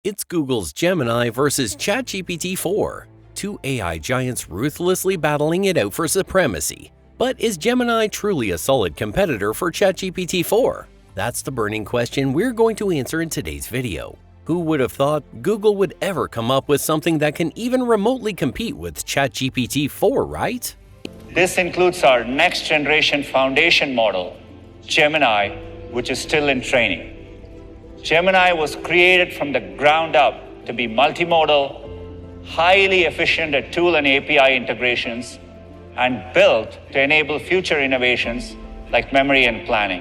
It's Google's Gemini versus ChatGPT 4, two AI giants ruthlessly battling it out for supremacy. But is Gemini truly a solid competitor for ChatGPT 4? That's the burning question we're going to answer in today's video. Who would have thought Google would ever come up with something that can even remotely compete with ChatGPT 4, right? This includes our next generation foundation model, Gemini, which is still in training. Gemini was created from the ground up to be multimodal, highly efficient at tool and API integrations, and built to enable future innovations like memory and planning.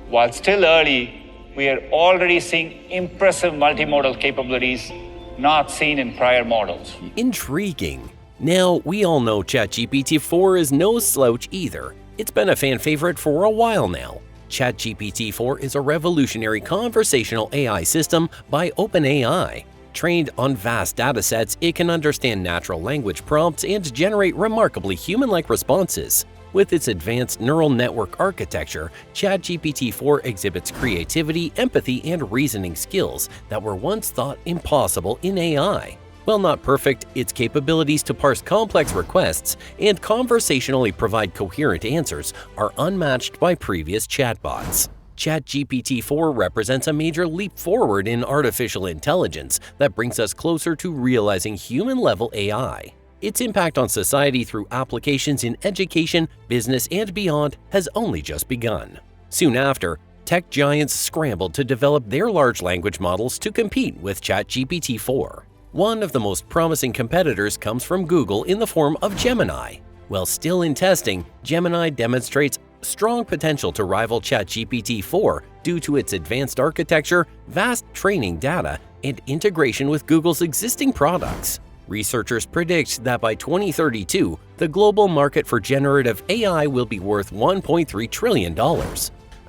While still early, we are already seeing impressive multimodal capabilities not seen in prior models. Intriguing. Now, we all know ChatGPT 4 is no slouch either. It's been a fan favorite for a while now. ChatGPT 4 is a revolutionary conversational AI system by OpenAI. Trained on vast datasets, it can understand natural language prompts and generate remarkably human-like responses. With its advanced neural network architecture, ChatGPT 4 exhibits creativity, empathy, and reasoning skills that were once thought impossible in AI. While not perfect, its capabilities to parse complex requests and conversationally provide coherent answers are unmatched by previous chatbots. ChatGPT 4 represents a major leap forward in artificial intelligence that brings us closer to realizing human-level AI. Its impact on society through applications in education, business, and beyond has only just begun. Soon after, tech giants scrambled to develop their large language models to compete with ChatGPT 4. One of the most promising competitors comes from Google in the form of Gemini. While still in testing, Gemini demonstrates strong potential to rival ChatGPT 4 due to its advanced architecture, vast training data, and integration with Google's existing products. Researchers predict that by 2032, the global market for generative AI will be worth $1.3 trillion.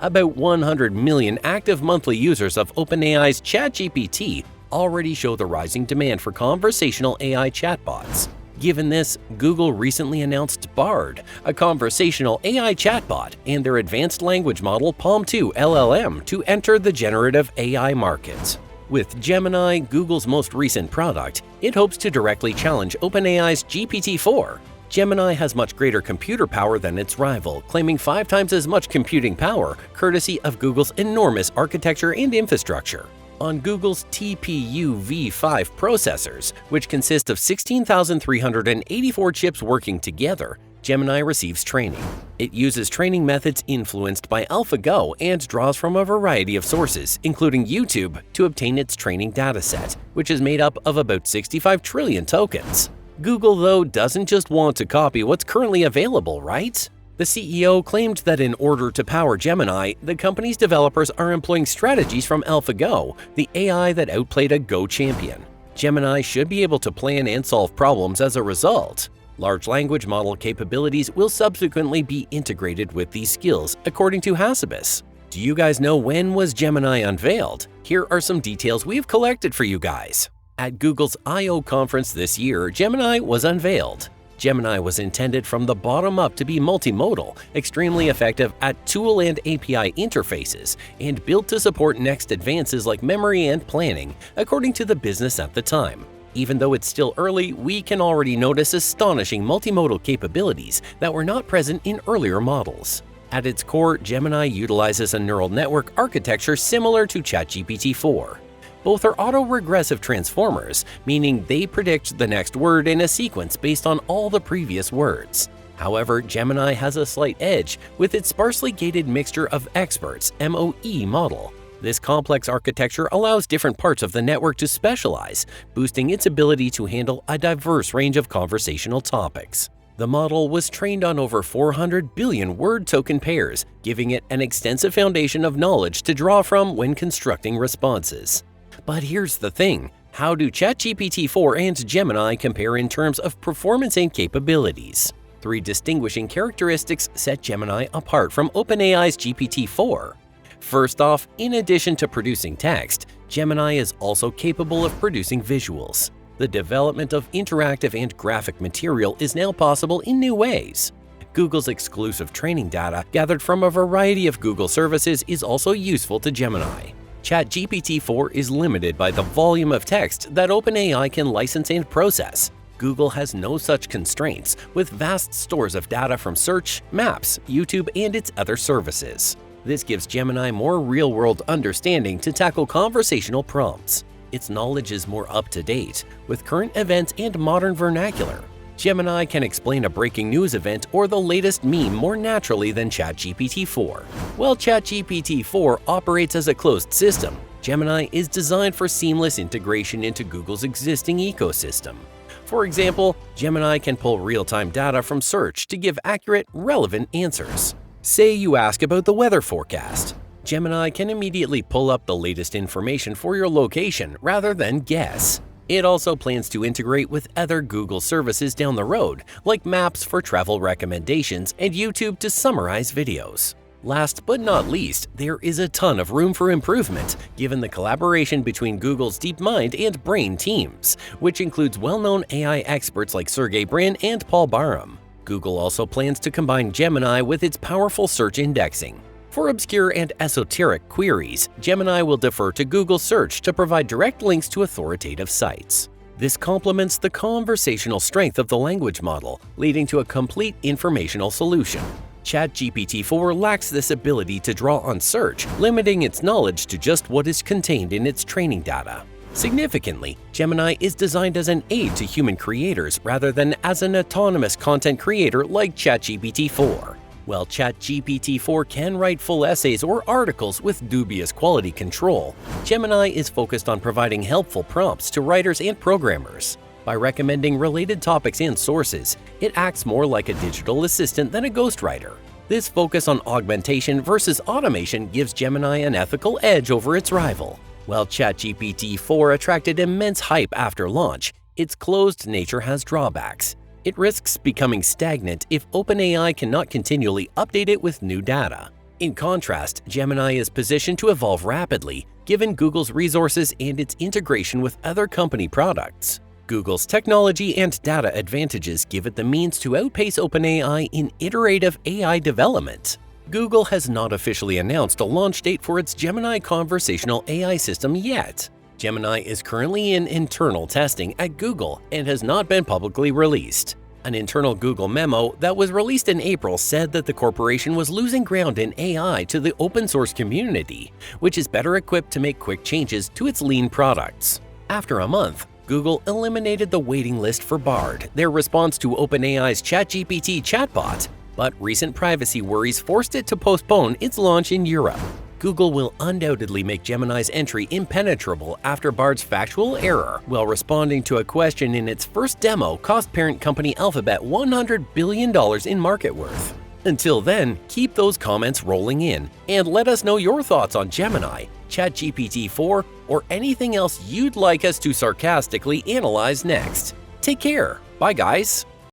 About 100 million active monthly users of OpenAI's ChatGPT already show the rising demand for conversational AI chatbots. Given this, Google recently announced Bard, a conversational AI chatbot, and their advanced language model PaLM 2 LLM to enter the generative AI market. With Gemini, Google's most recent product, it hopes to directly challenge OpenAI's GPT-4. Gemini has much greater computer power than its rival, claiming 5 times as much computing power, courtesy of Google's enormous architecture and infrastructure. On Google's TPU v5 processors, which consist of 16,384 chips working together, Gemini receives training. It uses training methods influenced by AlphaGo and draws from a variety of sources, including YouTube, to obtain its training dataset, which is made up of about 65 trillion tokens. Google, though, doesn't just want to copy what's currently available, right? The CEO claimed that in order to power Gemini, the company's developers are employing strategies from AlphaGo, the AI that outplayed a Go champion. Gemini should be able to plan and solve problems as a result. Large language model capabilities will subsequently be integrated with these skills, according to Hasibus. Do you guys know when was Gemini unveiled? Here are some details we've collected for you guys. At Google's I/O conference this year, Gemini was unveiled. Gemini was intended from the bottom up to be multimodal, extremely effective at tool and API interfaces, and built to support next advances like memory and planning, according to the business at the time. Even though it's still early, we can already notice astonishing multimodal capabilities that were not present in earlier models. At its core, Gemini utilizes a neural network architecture similar to ChatGPT 4. Both are autoregressive transformers, meaning they predict the next word in a sequence based on all the previous words. However, Gemini has a slight edge with its sparsely gated mixture of experts (MOE) model. This complex architecture allows different parts of the network to specialize, boosting its ability to handle a diverse range of conversational topics. The model was trained on over 400 billion word token pairs, giving it an extensive foundation of knowledge to draw from when constructing responses. But here's the thing, how do ChatGPT 4 and Gemini compare in terms of performance and capabilities? 3 distinguishing characteristics set Gemini apart from OpenAI's GPT-4. First off, in addition to producing text, Gemini is also capable of producing visuals. The development of interactive and graphic material is now possible in new ways. Google's exclusive training data gathered from a variety of Google services is also useful to Gemini. ChatGPT-4 is limited by the volume of text that OpenAI can license and process. Google has no such constraints, with vast stores of data from Search, Maps, YouTube, and its other services. This gives Gemini more real-world understanding to tackle conversational prompts. Its knowledge is more up-to-date, with current events and modern vernacular. Gemini can explain a breaking news event or the latest meme more naturally than ChatGPT-4. While ChatGPT-4 operates as a closed system, Gemini is designed for seamless integration into Google's existing ecosystem. For example, Gemini can pull real-time data from Search to give accurate, relevant answers. Say you ask about the weather forecast. Gemini can immediately pull up the latest information for your location rather than guess. It also plans to integrate with other Google services down the road, like Maps for travel recommendations and YouTube to summarize videos. Last but not least, there is a ton of room for improvement, given the collaboration between Google's DeepMind and Brain teams, which includes well-known AI experts like Sergey Brin and Paul Barham. Google also plans to combine Gemini with its powerful search indexing. For obscure and esoteric queries, Gemini will defer to Google Search to provide direct links to authoritative sites. This complements the conversational strength of the language model, leading to a complete informational solution. ChatGPT-4 lacks this ability to draw on search, limiting its knowledge to just what is contained in its training data. Significantly, Gemini is designed as an aid to human creators rather than as an autonomous content creator like ChatGPT-4. While ChatGPT-4 can write full essays or articles with dubious quality control, Gemini is focused on providing helpful prompts to writers and programmers. By recommending related topics and sources, it acts more like a digital assistant than a ghostwriter. This focus on augmentation versus automation gives Gemini an ethical edge over its rival. While ChatGPT-4 attracted immense hype after launch, its closed nature has drawbacks. It risks becoming stagnant if OpenAI cannot continually update it with new data. In contrast, Gemini is positioned to evolve rapidly, given Google's resources and its integration with other company products. Google's technology and data advantages give it the means to outpace OpenAI in iterative AI development. Google has not officially announced a launch date for its Gemini conversational AI system yet. Gemini is currently in internal testing at Google and has not been publicly released. An internal Google memo that was released in April said that the corporation was losing ground in AI to the open-source community, which is better equipped to make quick changes to its lean products. After a month, Google eliminated the waiting list for Bard, their response to OpenAI's ChatGPT chatbot, but recent privacy worries forced it to postpone its launch in Europe. Google will undoubtedly make Gemini's entry impenetrable after Bard's factual error while responding to a question in its first demo cost parent company Alphabet $100 billion in market worth. Until then, keep those comments rolling in and let us know your thoughts on Gemini, ChatGPT-4, or anything else you'd like us to sarcastically analyze next. Take care. Bye, guys.